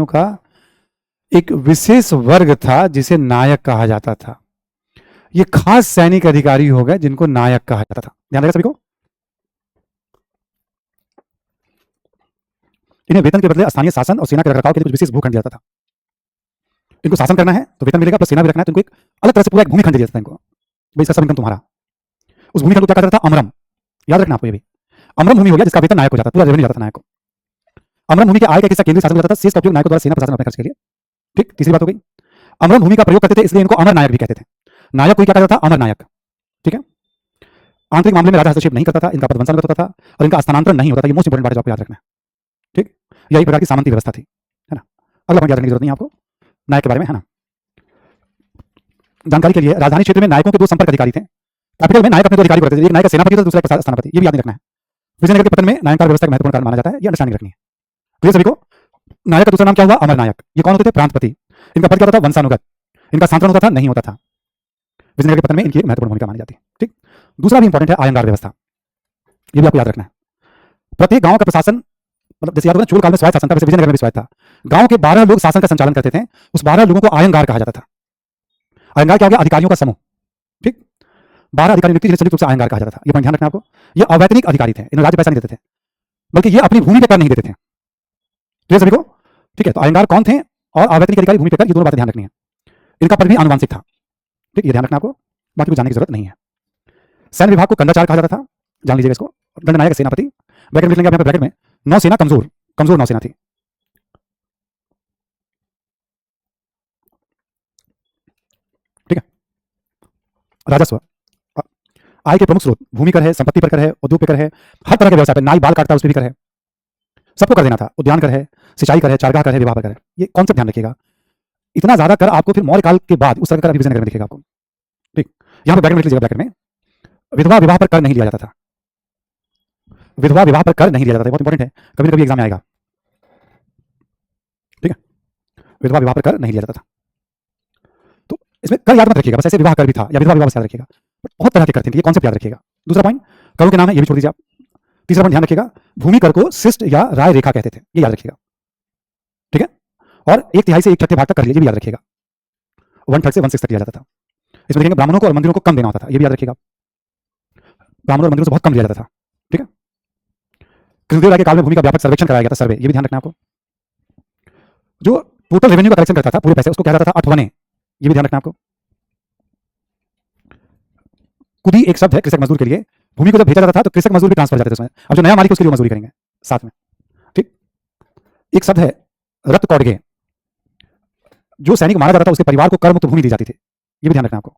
का एक विशेष वर्ग था जिसे नायक कहा जाता था। ये खास सैनिक अधिकारी हो गए जिनको नायक कहा जाता था। ध्यान रखिएगा सभी को। इन्हें वेतन के बदले स्थानीय शासन और सेना के रखरखाव के लिए कुछ विशेष भूखंड दिया जाता था। इनको शासन करना है तो वेतन मिलेगा, प्लस सेना भी रखना है तो इनको एक अलग तरह से पूरा एक भूमिखंड दिया जाता है इनको। भाई इसका सब इनकम तुम्हारा। उस भूमिखंड को क्या करता था? अमरम। याद रखना आपको ये भी। अमरम भूमि हो गया जिसका वेतन नायक को जाता था, पूरा रेवेन्यू जाता था नायक को। अमरम भूमि के आय का हिस्सा केंद्रीय शासन को जाता था, शेष का उपयोग नायकों द्वारा सेना प्रशासन अपने खर्च के लिए। ठीक, तीसरी बात हो गई। अमरम भूमि का प्रयोग करते थे इसलिए इनको अमर नायक भी कहते थे। नायक को क्या कहता था? अमर नायक। ठीक है। आंतरिक मामले में राजा हस्तक्षेप नहीं करता था, इनका पद वंशानुगत होता था और इनका स्थानांतरण नहीं होता था। ये मोस्ट इंपोर्टेंट बात है जो आपको याद रखना है। ठीक, यही प्रकार की सामंती व्यवस्था थी, है ना। अगला पॉइंट याद रखने की जरूरत नहीं आपको नायक के बारे में, है ना। जानकारी के लिए राजधानी क्षेत्र में नायकों के दो संपर्क अधिकारी थे। कैपिटल में नायक अपने दो अधिकारी को रखते थे, एक नायक का सेनापति था, दूसरा एक स्थानापति। ये भी याद रखना है। विजयनगर के पतन में नायककार व्यवस्था का महत्वपूर्ण कारण माना जाता है, ये अंडरस्टैंडिंग रखनी है। तो सभी को नायक का दूसरा नाम क्या हुआ? अमर नायक। ये कौन होते थे? प्रांतपति। इनका पद क्या होता था? वंशानुगत। इनका स्थानांतरण होता था? नहीं होता था। विजयनगर के पतन में इनकी महत्वपूर्ण भूमिका मानी जाती है। ठीक, दूसरा भी इंपॉर्टेंट है आयंगार व्यवस्था। ये भी आपको याद रखना है। प्रत्येक गांव का प्रशासन, मतलब जैसे याद होगा चोल काल में स्वायत्त शासन था, वैसे विजयनगर में भी स्वायत्त था। गांव के 12 लोग शासन का संचालन करते थे। उस 12 लोगों को आयंगार कहा जाता था। आयंगार क्या हो गया? अधिकारियों का समूह। ठीक, 12 अधिकारी नियुक्त जिन्हें संयुक्त रूप से आयंगार कहा जाता था। ये पॉइंट ध्यान रखना आपको। ये अवैतनिक अधिकारी थे, इन्हें राज्य पैसा नहीं देते थे, बल्कि ये अपनी भूमि पे कर नहीं देते थे। तो सभी को ठीक है। तो आयंगार कौन थे और अवैतनिक अधिकारी भूमि पे कर, ये दोनों बातें ध्यान रखनी है। इनका पद भी आनुवांशिक था। ठीक, ये ध्यान रखना आपको, बाकी कुछ जानने की जरूरत नहीं है। सैन्य विभाग को कंदाचार कहा जाता था, जान लीजिएगा इसको। दंडनायक सेनापति, ब्रैकेट में लिख लेंगे आप यहाँ पे ब्रैकेट में। नौसेना कमजोर नौसेना थी। ठीक है। राजस्व, आय के प्रमुख स्रोत भूमि कर है, संपत्ति पर कर है, उद्योग पे कर है, हर तरह के व्यवसाय पर, नाई बाल काटता है उस पर भी कर है, सबको कर देना था। उद्यान कर है, सिंचाई कर है, चारगाह कर है, विवाह पर कर है। ये कॉन्सेप्ट ध्यान रखिएगा। इतना ज्यादा कर आपको फिर मौर्य काल के बाद उस तरह का कर विजयनगर में दिखेगा आपको। ठीक, यहां पर ब्रैकेट में लिख लीजिएगा, ब्रैकेट में विधवा विवाह पर कर नहीं लिया जाता था। विधवा विवाह पर कर नहीं लिया जाता था, बहुत इंपॉर्टेंट है, कभी ना कभी एग्जाम में आएगा। ठीक है, विधवा विवाह पर कर नहीं लिया जाता था। तो इसमें कर याद मत रखिएगा, बस ऐसे विवाह कर भी था या विधवा विवाह बस याद रखिएगा। बहुत तरह के कर थे, ये कॉन्सेप्ट याद रखिएगा। दूसरा पॉइंट करों के नाम है, ये भी छोड़ दीजिए आप। तीसरा पॉइंट ध्यान रखिएगा, भूमि कर को शिष्ट या राय रेखा कहते थे, ये याद रखिएगा। ठीक है, और 1/3 से 1/6 भाग तक कर लीजिए, ये भी याद रखिएगा। 1/3 से 1/6 तक दिया जाता था। इसमें देखेंगे ब्राह्मणों को और मंदिरों को कम देना होता था, ये भी याद रखिएगा। ब्राह्मणों और मंदिरों से बहुत कम दिया जाता था। ठीक है, कृष्णदेव राय के काल में भूमि का व्यापक सर्वेक्षण कराया गया था, सर्वे, ये भी ध्यान रखना आपको। जो टोटल रेवेन्यू का कलेक्शन करता था पूरे पैसे, उसको कहा जाता था अठवने, ये भी ध्यान रखना आपको। कुदी एक शब्द है कृषक मजदूर के लिए। भूमि को जब भेजा जाता था तो कृषक मजदूर भी ट्रांसफर जाते थे उसमें। अब जो नया मालिक उसके लिए मजदूरी करेंगे साथ में। ठीक, एक शब्द है रत कौडगे, जो सैनिक मारा जाता था उसके परिवार को कर मुक्त भूमि दी जाती थी, ये भी ध्यान रखना आपको।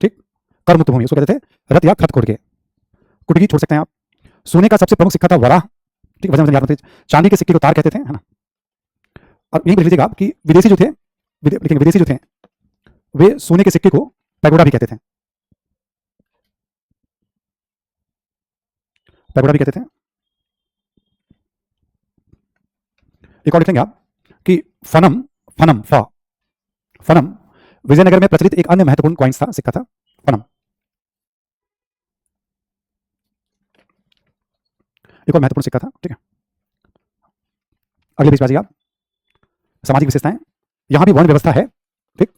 ठीक, कर मुक्त भूमि उसको कहते थे रत या खत कौडगे। कुटगी छोड़ सकते हैं आप। सोने का सबसे प्रमुख सिक्का था वराह। ठीक, वजन याद रखते। चांदी के सिक्के को तार कहते थे, है ना। और यही लिख लीजिएगा आप कि विदेशी जो थे, विदेशी जो थे वे सोने के सिक्के को पैगोडा भी कहते थे, पैगोडा भी कहते थे। एक और लिखेंगे आप कि फनम विजयनगर में प्रचलित एक अन्य महत्वपूर्ण कॉइन्स था, सिक्का था फनम। एक और महत्वपूर्ण सिक्का था। ठीक है, अगले पेज पे आइए आप। सामाजिक विशेषताएं, यहां भी वर्ण व्यवस्था है। ठीक,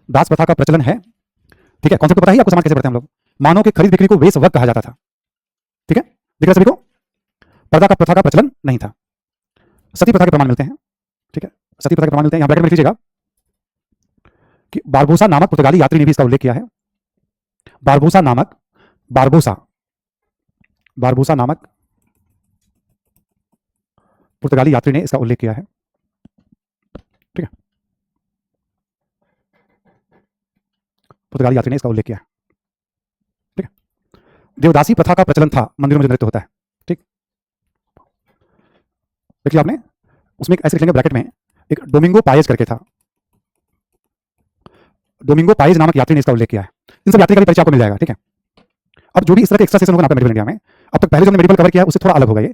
दास प्रथा का प्रचलन है। ठीक है, कॉन्सेप्ट पता है आपको, समाज कैसे पढ़ते हैं हम लोग। मानव के खरीद बिक्री को वेश वग कहा जाता था। ठीक है, दिख रहा सभी को। पर्दा का प्रथा का प्रचलन नहीं था। सती प्रथा के प्रमाण मिलते हैं। ठीक है, सती प्रथा के प्रमाण मिलते हैं। यहां ब्रैकेट में लिख लीजिएगा कि बारबोसा नामक पुर्तगाली यात्री ने भी इसका उल्लेख किया है। बारबोसा नामक पुर्तगाली यात्री ने इसका उल्लेख किया है। ठीक है, पुर्तगाली यात्री ने इसका उल्लेख किया है। ठीक है, देवदासी प्रथा का प्रचलन था, मंदिरों में जो नृत्य होता है। ठीक, देखिए आपने उसमें ऐसे लिख लेंगे ब्रैकेट में, एक डोमिंगो पाएज करके था। डोमिंगो पाएज नामक यात्री ने इसका उल्लेख किया है। इन सब यात्री का भी परिचय आपको मिल जाएगा। ठीक है, अब जो भी इस तरह के एक्स्ट्रा सेशन होगा मेडिकल इंडिया में, अब तक पहले जो हमने मेडिकल कवर किया है उससे थोड़ा अलग होगा। ये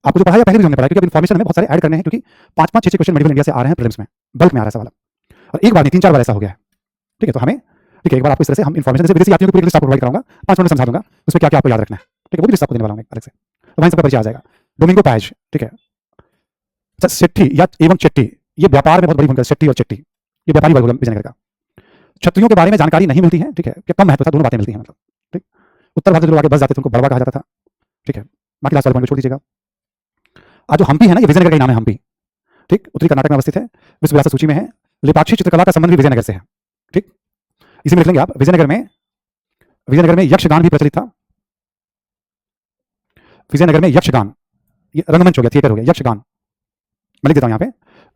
आपको जो पढ़ाया पहले भी हमने पढ़ाया, क्योंकि इन्फॉर्मेशन में बहुत सारे ऐड करने हैं, क्योंकि 5-5, 6-6 क्वेश्चन मेडिकल इंडिया से आ रहे हैं प्रीलिम्स में, बल्क में आ रहा है सवाल। और एक बार नहीं 3-4 बार ऐसा हो गया है। ठीक है, तो हमें ठीक है एक बार आपको इस तरह से हम इन्फॉर्मेशन से विदेशी यात्रियों की पूरी लिस्ट आपको प्रोवाइड कराऊंगा, 5 मिनट में समझा दूंगा उसमें क्या क्या आपको याद रखना है। ठीक है, वो भी लिस्ट आपको देने वाला हूं अलग से, तो वहीं सबका परिचय आ जाएगा। डोमिंगो पाएज, ठीक है, सेट्टी या एवं चेट्टी, ये व्यापार में बहुत बड़ी भूमिका, शेट्टी और चिट्टी, ये व्यापारी वर्ग विजयनगर का। क्षत्रियों के बारे में जानकारी नहीं मिलती है, ठीक है, कि कम महत्व था, दोनों बातें मिलती हैं मतलब, ठीक। उत्तर भारत से जो लोग आगे बस जाते थे उनको बड़वा कहा जाता था, ठीक है, बाकी लास्ट वाले पॉइंट को छोड़ दीजिएगा। आज जो हम्पी है ना, ये विजयनगर का ही नाम है, हम्पी, ठीक, उत्तरी कर्नाटक में अवस्थित है, विश्व विरासत सूची में है। लेपाक्षी चित्रकला का संबंध भी विजयनगर से है, ठीक। इसी में लिख लेंगे आप, विजयनगर में यक्षगान भी प्रचलित था। विजयनगर में यक्षगान, ये रंगमंच हो गया, थिएटर हो गया, यक्षगान मैं लिख देता हूं यहां पे,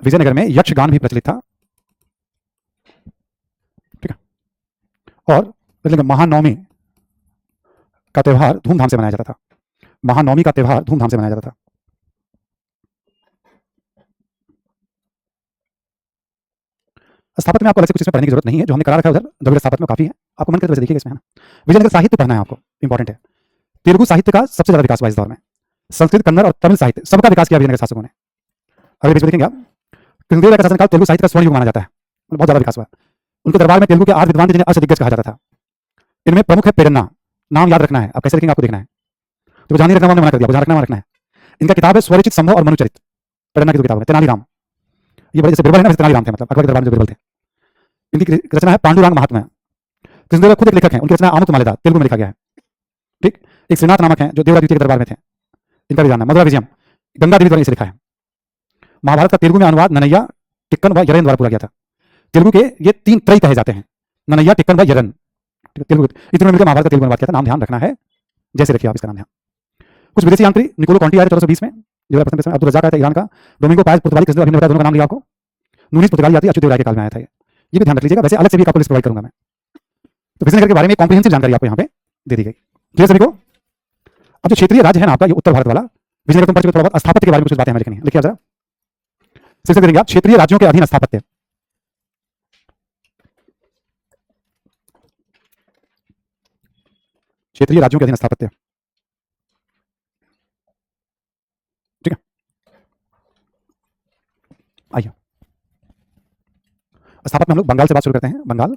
विजयनगर में यक्षगान भी प्रचलित था, ठीक है। और लिख लेंगे महानवमी का त्यौहार धूमधाम से मनाया जाता था, महानवमी का त्यौहार धूमधाम से मनाया जाता था। स्थापत्य में आपको अलग से कुछ इसमें पढ़ने की जरूरत नहीं है, जो हमने करा रखा है उधर द्रविड़ स्थापत्य में काफी है, आपको मन करे तो देखिएगा इसमें, है ना। विजयनगर साहित्य पढ़ना है आपको, इंपॉर्टेंट है। तेलुगु साहित्य का सबसे ज्यादा विकास हुआ इस दौर में, संस्कृत, कन्नड़ और तमिल साहित्य सबका विकास किया विजयनगर शासकों ने। अगले पेज में देखेंगे आप, कृष्णदेव राय का शासनकाल तेलुगु साहित्य का स्वर्ण युग माना जाता है, बहुत ज्यादा विकास हुआ। उनके दरबार में तेलुगु के 8 विद्वान थे जिन्हें अष्टदिग्गज कहा जाता था। इनमें प्रमुख है पेरन्ना, नाम याद रखना है, आप कैसे लिखेंगे आपको देखना है, तो जान रखना, मना कर दिया, रखना रखना है। इनका किताब है स्वरचित संभव और मनुचरित, पेरन्ना की किताब है। तेनालीराम, ये बड़े जैसे बिरबल है ना, तेनालीराम थे, मतलब अकबर के दरबार में जो बिरबल थे। इनकी रचना है पांडुरंग महात्म्य। कृष्णदेव खुद एक लेखक हैं, उनकी रचना आमुक्त मालेदार तेलुगु में लिखा गया है, ठीक। एक श्रीनाथ नामक है जो देवरा द्वितीय के दरबार में थे, इनका भी जानना है। मधुरा विजयम गंगा देवी द्वारा इसे लिखा है। महाभारत का तेलुगु में अनुवाद ननैया, टिक्कन व यरन द्वारा पूरा गया था। तेलुगु के ये 3 त्रय कहे जाते हैं, ननैया, टिक्कन व यरन, तेलुगु इतने मिलकर महाभारत का तेलुगु अनुवाद किया था। नाम ध्यान रखना है, जैसे रखिए आप इसका नाम ध्यान। कुछ विदेशी यात्री, निकोलो कॉन्टी आया 1420 में, जो प्रथम समय, अब्दुल रज़ाक आया था ईरान का, डोमिंगो पायस पुर्तगाली, कृष्णदेव अभी ने बताया दोनों का नाम लिया आपको, नूनीस पुर्तगाली आती अच्युत देव राय के काल में आया था, ये भी ध्यान रख लीजिएगा। वैसे अलग से भी आपको लिस्ट प्रोवाइड करूंगा मैं। तो विजयनगर के बारे में कॉम्प्रिहेंसिव जानकारी आपको यहाँ पे दे दी गई, क्लियर सभी को। अब जो क्षेत्रीय राज्य है ना आपका, ये उत्तर भारत वाला, विजयनगर तुम पढ़ चुके, थोड़ा बहुत स्थापत्य के बारे में कुछ बातें हमें लिखनी है, लिखिए जरा, शीर्षक देंगे आप, क्षेत्रीय राज्यों के अधीन स्थापत्य। क्षेत्रीय राज्यों के अधीन स्थापत्य, ठीक है। आइए, स्थापत्य में हम लोग बंगाल से बात शुरू करते हैं। बंगाल,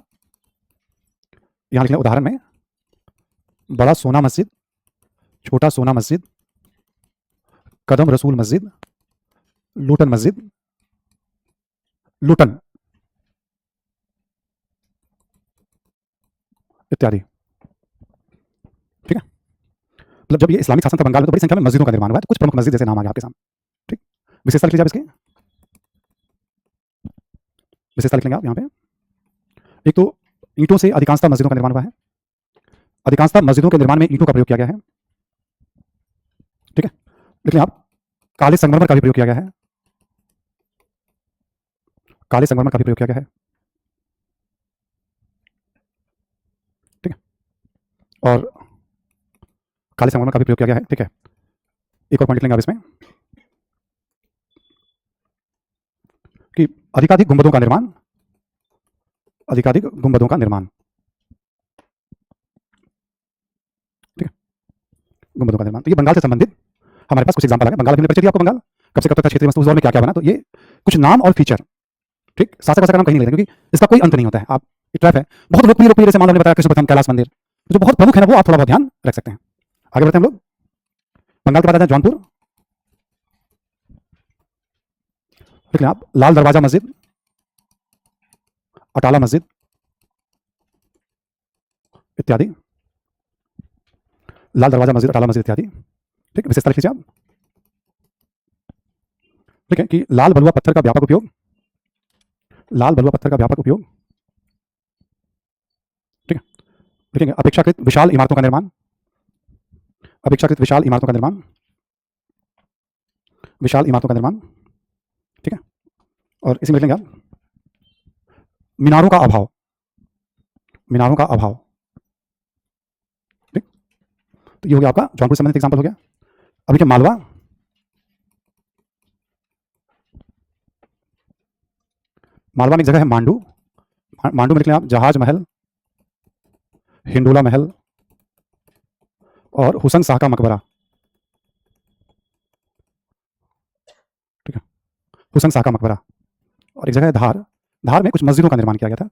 यहां लिखना उदाहरण में, बड़ा सोना मस्जिद, छोटा सोना मस्जिद, कदम रसूल मस्जिद, लूटन मस्जिद, लूटन इत्यादि, ठीक है। मतलब जब ये इस्लामिक शासन था बंगाल में तो बड़ी संख्या में मस्जिदों का निर्माण हुआ है। तो कुछ प्रमुख मस्जिद जैसे नाम आ गया आपके सामने, ठीक। विशेषता लिख लीजिए आप इसके, विशेषता लिख लेंगे आप यहाँ पे। एक तो ईंटों से अधिकांशतः मस्जिदों का निर्माण हुआ है, अधिकांशतः मस्जिदों के निर्माण में ईंटों का प्रयोग किया गया है, ठीक है। लिख लें आप, काले संगमरमर का भी प्रयोग किया गया है, काले संगमरमर का भी प्रयोग किया गया है, ठीक है। और काले संगमरमर का भी प्रयोग किया गया है, ठीक है। एक और पॉइंट लिख लेंगे आप इसमें कि अधिकाधिक गुंबदों का निर्माण, अधिकाधिक गुंबदों का निर्माण, ठीक है, गुंबदों का निर्माण। तो ये बंगाल से संबंधित हमारे पास कुछ एग्जांपल है। बंगाल हमने परिचय दिया आपको, बंगाल कब से कब तक था, क्षेत्रीय वस्तु उस दौर में क्या क्या बना, तो ये कुछ नाम और फीचर, ठीक। शासक का नाम कहीं नहीं लेते क्योंकि इसका कोई अंत नहीं होता है। आप ट्रैप है, बहुत लोकप्रिय जैसे मान लो बताया कृष्ण प्रथम, कैलाश मंदिर, जो बहुत प्रमुख है ना, वो आप थोड़ा बहुत ध्यान रख सकते हैं। आगे बढ़ते हैं हम लोग, बंगाल के बाद आ जाए जौनपुर, लिख लें आप, लाल दरवाजा मस्जिद, अटाला मस्जिद इत्यादि, लाल दरवाजा मस्जिद, अटाला मस्जिद इत्यादि, ठीक। विशेषता लिख लीजिए आप, ठीक है, कि लाल बलुआ पत्थर का व्यापक उपयोग, लाल बलुआ पत्थर का व्यापक उपयोग, ठीक है। लिखेंगे अपेक्षाकृत विशाल इमारतों का निर्माण, अपेक्षाकृत विशाल इमारतों का निर्माण, विशाल इमारतों का निर्माण, ठीक है। और इसी में लिख लेंगे आप, मीनारों का अभाव, मीनारों का अभाव, ठीक। तो ये हो गया आपका जौनपुर संबंधित एग्जांपल हो गया। अभी क्या, मालवा, मालवा में एक जगह है मांडू, मांडू में लिख लें आप, जहाज महल, हिंडोला महल और हुसन शाह का मकबरा, ठीक है, हुसन शाह का मकबरा। और एक जगह है धार, धार में कुछ मस्जिदों का निर्माण किया गया था,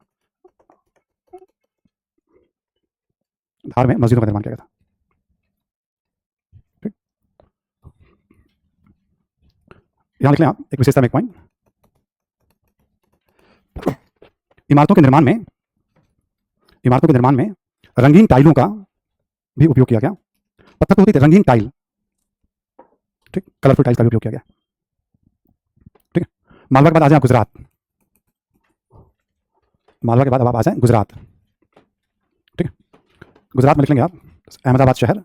धार में मस्जिदों का निर्माण किया गया था, ठीक। यहां लिख लें आप एक विशेषता में एक पॉइंट, इमारतों के निर्माण में रंगीन टाइलों का भी उपयोग किया गया। पत्थर तो होती थी, रंगीन टाइल, ठीक, कलरफुल टाइल्स का भी उपयोग किया गया। ठीक है, मालवा के बाद आ जाए गुजरात। मालवा के बाद अब आप आ जाए गुजरात। ठीक है, गुजरात में लिख लेंगे आप अहमदाबाद शहर,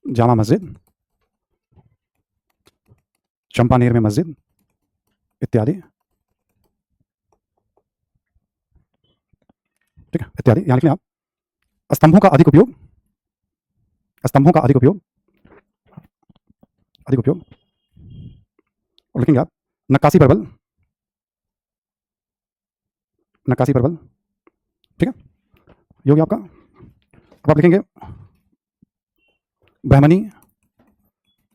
जामा मस्जिद, चंपानेर में मस्जिद इत्यादि। ठीक है, इत्यादि यहां लिख लें आप। स्तंभों का अधिक उपयोग, और लिखेंगे आप नक्काशी प्रबल। ठीक है, ये हो गया आपका। अब आप लिखेंगे ब्राह्मणी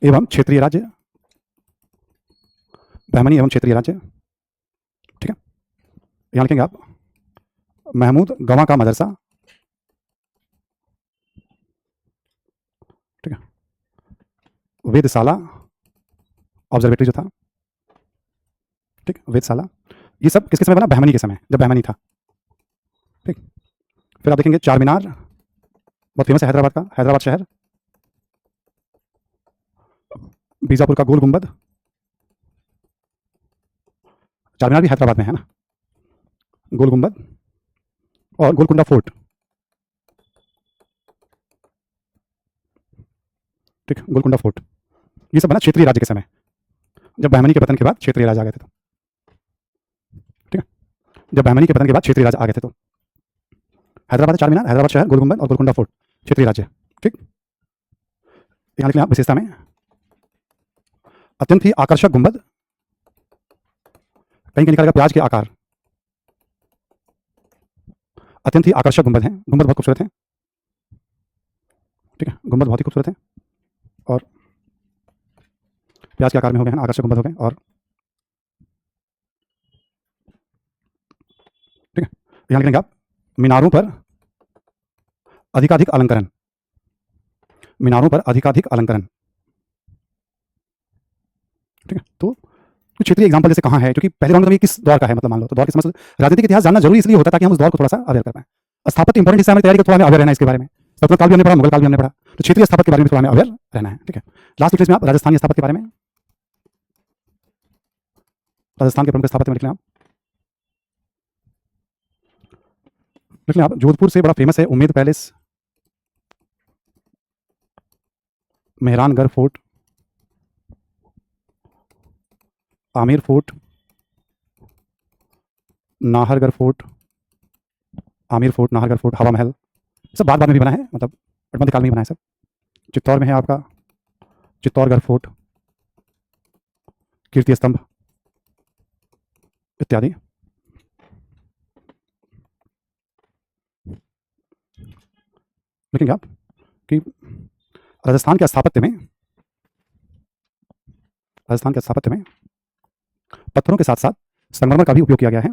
एवं क्षेत्रीय राज्य। ठीक है, यहां लिखेंगे आप महमूद गवां का मदरसा। ठीक है, वेदशाला ऑब्जर्वेटरी जो था। ठीक, वेदशाला, ये सब किसके समय बना? बहमनी के समय, जब बहमनी था। ठीक, फिर आप देखेंगे चार मीनार, बहुत फेमस है हैदराबाद का, हैदराबाद शहर। बीजापुर का गोल गुंबद, चार मीनार भी हैदराबाद में है ना, गोल गुंबद, और गोलकुंडा फोर्ट। ठीक, गोलकुंडा फोर्ट, ये सब बना क्षेत्रीय राज्य के समय, जब बहमनी के पतन के बाद क्षेत्रीय राज्य आ गए थे। तो ठीक है, जब बहमनी के पतन के बाद क्षेत्रीय राज्य आ गए थे, तो हैदराबाद चार मीनार, हैदराबाद शहर, गोल गुंबद और गोलकुंडा फोर्ट, क्षेत्रीय राज्य। ठीक, यहां लिख लें आप विशेषता में अत्यंत ही आकर्षक गुंबद, कहीं लिखा रहेगा प्याज के आकार, अत्यंत ही आकर्षक गुंबद हैं, गुंबद बहुत खूबसूरत हैं। ठीक है, गुंबद बहुत ही खूबसूरत हैं और प्याज के आकार में हो गए हैं, आकर्षक गुंबद हो गए। और ठीक है, यहां लिखेंगे आप मीनारों पर अधिकाधिक अलंकरण, ठीक है, तो कुछ क्षेत्रीय एग्जांपल जैसे कहाँ है, क्योंकि पहले राउंड में ये किस दौर का है, मतलब मान लो तो दौर की समझ, राजनीतिक इतिहास जानना जरूरी इसलिए होता है ताकि हम उस दौर को थोड़ा सा अवेयर कर पाएं। स्थापत्य इंपॉर्टेंट हिस्सा हमें तैयारी को थोड़ा हमें अवेयर रहना है इसके बारे में। सल्तनत काल भी हमने पढ़ा, मुगल काल भी हमने पढ़ा, तो क्षेत्रीय स्थापत्य के बारे में थोड़ा हमें अवेयर रहना है। ठीक है, लास्ट क्लास में आप राजस्थानी स्थापत्य के बारे में, राजस्थान के प्रमुख स्थापत्य में लिख लें आप, जोधपुर से बड़ा फेमस है Ummed palace, Mehrangarh fort, Amer fort, Nahargarh fort, Hawa Mahal, सब बाद में भी बना है, मतलब मध्यकाल में ही बना है सब। चित्तौड़ में है आपका चित्तौड़गढ़ फोर्ट, कीर्ति स्तंभ इत्यादि। लिखेंगे आप कि राजस्थान के स्थापत्य में पत्थरों के साथ साथ संगमरमर का भी उपयोग किया गया है।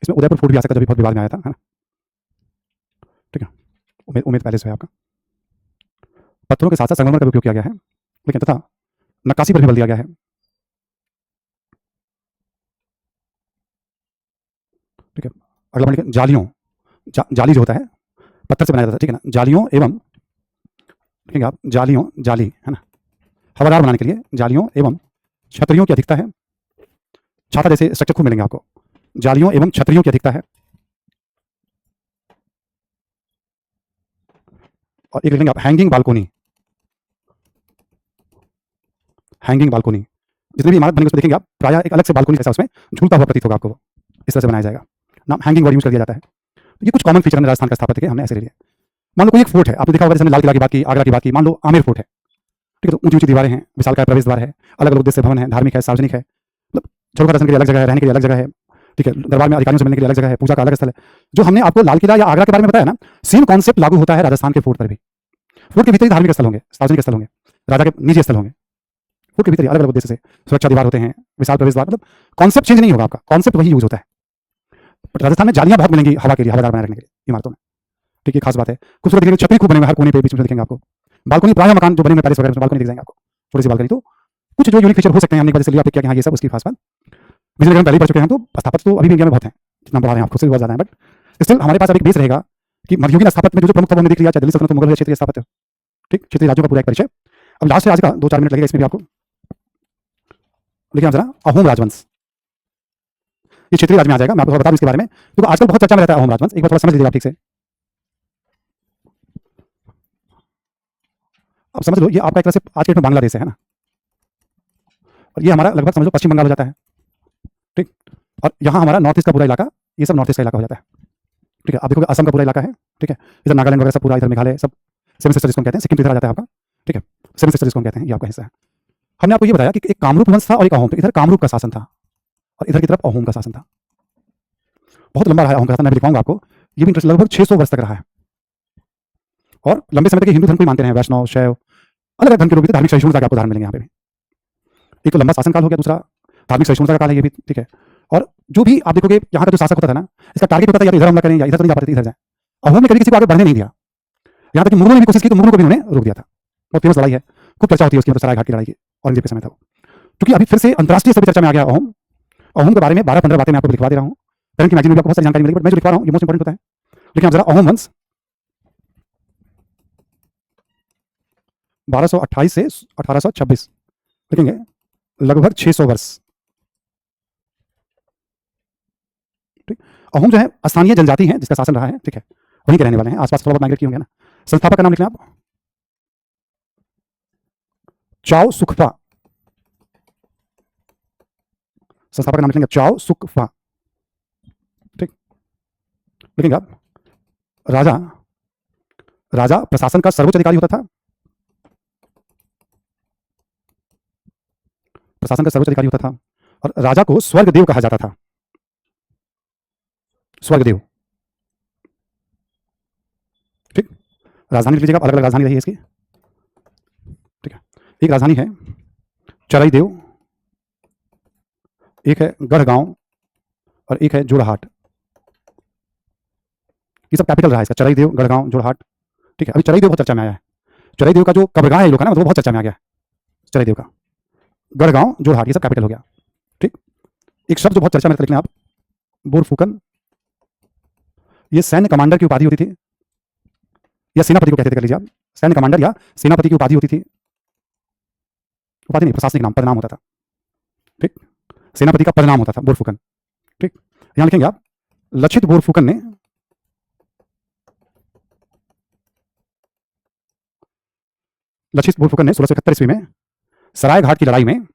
इसमें उदयपुर फोर्ट भी आ सकता है, जो भी बहुत विवाद में आया था, है ना। ठीक है, उमेद पैलेस है आपका, पत्थरों के साथ साथ संगमरमर का भी उपयोग किया गया है, लेकिन तथा नक्काशी पर भी बल दिया गया है। ठीक है, अगला लिखें जालियों, जाली जो होता है पत्थर से बनाया जाता है, ठीक है ना, जालियों एवं, लिखेंगे आप जाली, है ना, हवादार बनाने के लिए जालियों एवं छतरियों की अधिकता है। छाता जैसे स्ट्रक्चर खूब मिलेंगे आपको, जालियों एवं छतरियों की अधिकता है। और एक लिखेंगे आप हैंगिंग बालकोनी, जितनी भी इमारत बनेगी उसमें देखेंगे आप प्रायः एक अलग से बालकोनी जैसा उसमें झूलता हुआ प्रतीत होगा आपको, इस तरह से बनाया जाएगा। नाम हैंगिंग वर्ड यूज कर दिया जाता है। तो ये कुछ कॉमन फीचर हमने राजस्थान का स्थापत्य के हमने ऐसे ले लिया। मान लो कोई एक फोर्ट है, आपने देखा होगा, जैसे हमने लाल किला की बात की, आगरा की बात की, मान लो आमेर फोर्ट है। ठीक है, तो ऊंची ऊंची दीवारें हैं, विशालकाय प्रवेश द्वार है, अलग अलग उद्देश्य भवन है, धार्मिक है, सार्वजनिक है, मतलब छोटा दर्शन के लिए अलग जगह है, रहने के लिए अलग जगह है। ठीक है, दरबार में अधिकारियों से मिलने के लिए अलग जगह है, पूजा का अलग स्थल है। जो हमने आपको लाल किला या आगरा के बारे में बताया ना, सेम कॉन्सेप्ट लागू होता है राजस्थान के फोर्ट पर भी। फोर्ट के भीतर ही धार्मिक स्थल होंगे, सार्वजनिक स्थल होंगे, राजा के निजी स्थल होंगे, फोर्ट के भीतर अलग अलग उद्देश्य से सुरक्षा दीवार होते हैं, विशाल प्रवेश द्वार, मतलब कॉन्सेप्ट चेंज नहीं होगा, आपका कॉन्सेप्ट वही यूज होता है। राजस्थान में जालियां बहुत मिलेंगी हवा के लिए, हवादार बनाए रखने के लिए इमारतों में। ठीक है, खास बात है। खूबसूरत दिखेंगे, छतरी खूब बनेंगे हर कोने पे, बीच में दिखेंगे आपको। बालकनी प्रायः मकान जो बने हुए पैलेस वगैरह में बालकनी दिख जाएंगे आपको, छोटी सी बालकनी। तो कुछ जो यूनिक फीचर हो सकते हैं हमने एक वजह से लिया पिक किया कि हाँ ये सब उसकी खास बात। विजयनगर हम पहले ही पढ़ चुके हैं, तो स्थापत्य तो अभी भी इंडिया में बहुत है, जितना पढ़ा रहे हैं आपको से बहुत ज़्यादा है, बट स्टिल हमारे पास अब एक बेस रहेगा कि मध्ययुगीन स्थापत्य में जो प्रमुख था वो हमने देख लिया, चाहे दिल्ली सल्तनत, मुगल या क्षेत्रीय स्थापत्य, ठीक, क्षेत्रीय राज्यों का पूरा एक परिचय। अब लास्ट से आज का 2-4 मिनट लगेगा इसमें भी आपको, लेकिन आप जरा अहोम राजवंश, ये क्षेत्रीय राज्य में आ जाएगा। मैं आपको बता दूं इसके बारे में, क्योंकि आजकल बहुत चर्चा में रहता है अहोम राजवंश। एक बार थोड़ा समझ लीजिएगा ठीक से। अब समझ लो, ये आपका एक तरह से आज के डेट में बांग्लादेश है ना, और ये हमारा लगभग समझ लो पश्चिम बंगाल हो जाता है, ठीक, और यहाँ हमारा नॉर्थ ईस्ट का पूरा इलाका, ये सब नॉर्थ ईस्ट का इलाका हो जाता है, ठीक है। आप देखोगे असम का पूरा इलाका है, ठीक है, इधर नागालैंड वगैरह सब पूरा, इधर मेघालय सब, सेवन सिस्टर जिसको हम कहते हैं, सिक्किम तो इधर आ जाता है आपका, ठीक है, सेवन सिस्टर जिसको हम कहते हैं, ये आपका हिस्सा है। हमने आपको ये बताया कि एक कामरूप वंश था और एक अहोम, इधर कामरूप का शासन था और इधर की तरफ अहोम का शासन था। बहुत लंबा रहा है अहोम का शासन, मैं भी दिखाऊंगा आपको। ये भी इंटरेस्ट लगभग 600 वर्ष तक रहा है, और लंबे समय तक हिंदू धर्म को मानते रहे, वैष्णव, शैव, अलग अलग धर्म के लोग भी थे। धार्मिक सहिष्णुता के आपको उदाहरण मिलेंगे यहाँ पे भी। एक तो लंबा शासन काल हो गया, दूसरा धार्मिक सहिष्णुता का काल है ये भी, ठीक है। और जो भी आप देखोगे यहाँ का जो शासक होता था ना, इसका टारगेट होता था या तो इधर हमला करें या इधर तो नहीं जा पाते थे, इधर जाए। अहोम ने कभी किसी को आगे बढ़ने नहीं दिया, यहाँ तक कि मुगलों ने भी कोशिश की तो मुगलों को भी उन्होंने रोक दिया था। बहुत फेमस लड़ाई है, खूब चर्चा होती है उसकी, मतलब सराय घाट की लड़ाई की, औरंगजेब के समय था वो। क्योंकि अभी फिर से अंतर्राष्ट्रीय स्तर पर चर्चा में आ गया अहोम। अहोम के बारे में 12-15 बातें मैं आपको लिखवा दे रहा हूँ। करंट की मैगजीन में भी आपको बहुत सारी जानकारी मिलेगी, बट मैं जो लिखवा रहा हूँ ये मोस्ट इंपोर्टेंट होता है। लेकिन आप जरा अहोम वंश 1228 से 1826 देखेंगे, लगभग 600 वर्ष, ठीक। अहोम जो है स्थानीय जनजाति है जिसका शासन रहा है, ठीक है, वहीं के रहने वाले हैं, आसपास थोड़ा बहुत माइग्रेट किए होंगे ना। संस्थापक का नाम लिख लें आप, चाओ सुखफा, संस्थापक का नाम लिखेंगे चाओ सुखफा, ठीक। लिखेंगे आप राजा, राजा प्रशासन का सर्वोच्च अधिकारी होता था, प्रशासन का सर्वोच्च अधिकारी होता था, और राजा को स्वर्गदेव कहा जाता था, स्वर्गदेव, ठीक। राजधानी लिख लीजिएगा, अलग अलग राजधानी रही है इसकी, ठीक है। एक राजधानी है चराईदेव, एक है गढ़गांव, और एक है जोरहाट। ये सब कैपिटल रहा है इसका, चराईदेव, गढ़गांव, जोरहाट, ठीक है। अभी चराईदेव बहुत चर्चा में आया है। चराईदेव का जो कब्रगाह है लोग का ना, वो बहुत चर्चा में आ गया है चराईदेव का। गढ़गांव, जोरहाट, ये सब कैपिटल हो गया, ठीक। एक शब्द जो बहुत चर्चा में लिख लें आप, बोरफुकन, ये सैन्य कमांडर की उपाधि होती थी, या सेनापति को कहते थे, कर लीजिए आप, सैन्य कमांडर या सेनापति की उपाधि होती थी, उपाधि नहीं, प्रशासनिक नाम, पदनाम होता था, ठीक। सेनापति का पदनाम होता था बोरफुकन, ठीक। यहां लिखेंगे आप लक्षित बोरफुकन ने लक्षित बोरफुकन ने 1671 ईस्वी में सराय घाट की लड़ाई में,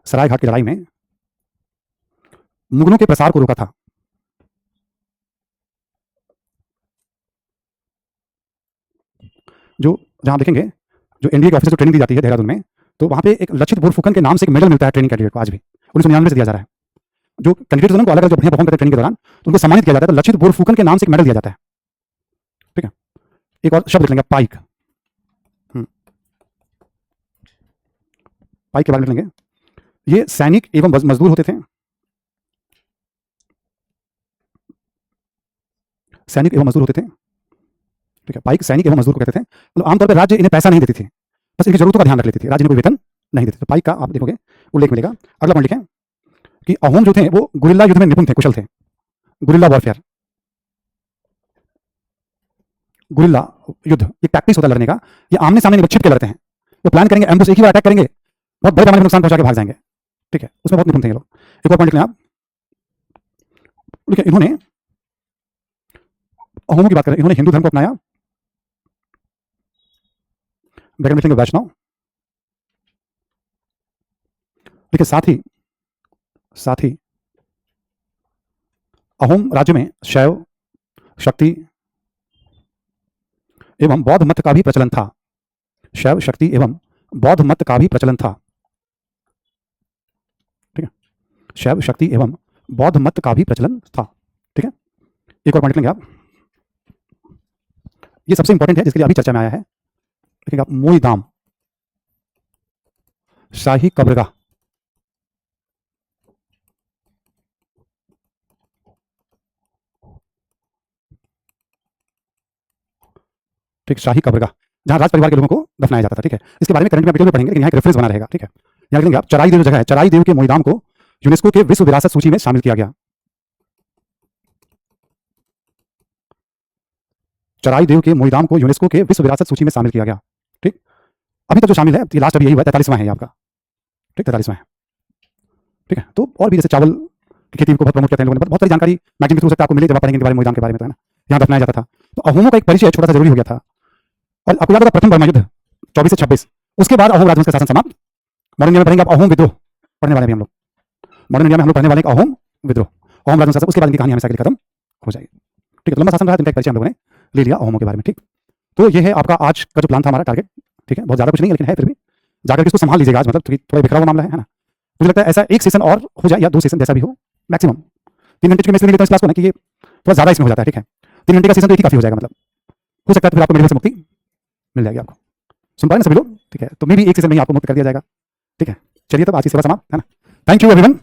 सराय घाट की लड़ाई में मुगलों के प्रसार को रोका था। जो जहां देखेंगे, जो एनडीए के ऑफिसर को ट्रेनिंग दी जाती है देहरादून में, तो वहां पे एक लक्षित बोरफुकन के नाम से एक मेडल मिलता है ट्रेनिंग कैंडिडेट को, आज भी 1999 से दिया जा रहा है। जो कैंडिडेट उनको अलग अलग जो बढ़िया परफॉर्म करते हैं ट्रेनिंग के दौरान, तो उनको सम्मानित किया जाता है, तो लक्षित बोरफुकन के नाम से एक मेडल दिया जाता है, ठीक है। एक और शब्द लिख लेंगे, पाइक, पाइक के बारे में लिख लेंगे। ये सैनिक एवं मजदूर होते थे, सैनिक एवं मजदूर होते थे, ठीक है। पाइक सैनिक एवं मजदूर को कहते थे। मतलब आमतौर पर राज्य इन्हें पैसा नहीं देती थी, बस इनकी जरूरतों का ध्यान रख लेती थी, राज्य इन्हें कोई वेतन नहीं देते थे। पाइक का आप देखोगे उल्लेख मिलेगा। अगला पॉइंट लिखें कि अहोम जो थे वो गुरिल्ला युद्ध में निपुण थे, कुशल थे, गुरिल्ला वॉरफेयर, गुरिल्ला युद्ध एक टैक्टिक्स होता है लड़ने का, ये आमने सामने नहीं छिप के लड़ते हैं, वो प्लान करेंगे, एम्बुश, एक ही बार अटैक करेंगे, बहुत बड़े पैमाने पर नुकसान पहुंचा के भाग जाएंगे, ठीक है, उसमें बहुत निपुण थे ये लोग। एक और पॉइंट लिख लें आप, देखिए इन्होंने अहोमों की बात करें, इन्होंने हिंदू धर्म को अपनाया, ब्रैकेट में लिखेंगे वैष्णव, देखिए साथ ही अहोम राज्य में शैव, शक्ति एवं बौद्ध मत का भी प्रचलन था, शैव, शक्ति एवं बौद्ध मत का भी प्रचलन था, ठीक है, शैव, शक्ति एवं बौद्ध मत का भी प्रचलन था, ठीक है। एक और पॉइंट लेंगे आप, ये सबसे इंपॉर्टेंट है जिसके लिए अभी चर्चा में आया है, लिखेंगे आप मोईदाम, शाही कब्रगाह, ठीक, शाही कब्रगाह, जहां राज परिवार के लोगों को दफनाया जाता था। ठीक है, इसके बारे में करंट में डिटेल में पढ़ेंगे, लेकिन यहाँ एक रेफरेंस बना रहेगा। ठीक है, यहाँ लिखेंगे आप, चराई देव जो जगह है, चराई देव के मोईदाम को यूनेस्को के विश्व विरासत सूची में शामिल किया गया। चराई देव के मोईदाम को यूनेस्को के विश्व विरासत सूची में शामिल किया गया। ठीक, अभी तक जो शामिल है, ये लास्ट अभी यही हुआ, 43वां है ये आपका। ठीक, 43वां है। ठीक है, तो और भी जैसे चावल की खेती को बहुत प्रमोट करते हैं लोगों ने, बहुत सारी जानकारी मैगजीन के थ्रू सकता आपको मिली, जब आप पढ़ेंगे इनके बारे में, मोईदाम के बारे में, तो है ना, यहाँ दफनाया जाता था। तो अहोमों का एक परिचय छोटा सा जरूरी हो गया था। और आपको याद होगा प्रथम बर्मा युद्ध 24 से 26, उसके बाद अहोम राजवंश का शासन समाप्त। मॉडर्न इंडिया में पढ़ेंगे आप अहोम विद्रोह, पढ़ने वाले भी हम लोग। मॉडर्न इंडिया में हम लोग पढ़ने वाले अहोम विद्रोह, अहोम राजवंश शासन, उसके बाद इनकी कहानी हमेशा के लिए खत्म हो जाएगी। ठीक है, तो लंबा शासन रहा, जिनका एक परिचय हम लोगों ने ले लिया अहोमों के बारे में। ठीक, तो ये है आपका आज का जो प्लान था हमारा, टारगेट। ठीक है, बहुत ज़्यादा कुछ नहीं है, लेकिन है फिर भी जाकर इसको संभाल लीजिएगा आज, मतलब थोड़ा बिखरा हुआ मामला है ना। मुझे लगता है ऐसा एक सेशन और हो जाए या 2 सेशन जैसा भी हो, मैक्सिमम 3 घंटे की मैं इसलिए लेता हूँ इस क्लास को ना, कि ये थोड़ा ज़्यादा इसमें हो जाता है। ठीक है, 3 घंटे का सेशन तो एक ही काफ़ी हो जाएगा, मतलब हो सकता है तो फिर आपको मेडिकल से मुक्ति मिल जाएगी आपको। सुन पाए ना सभी लोग? ठीक है, तो मे भी एक सेशन में ही आपको मुक्त कर दिया जाएगा। ठीक है, चलिए तब आज की सेवा समाप्त, है ना। Thank you everyone.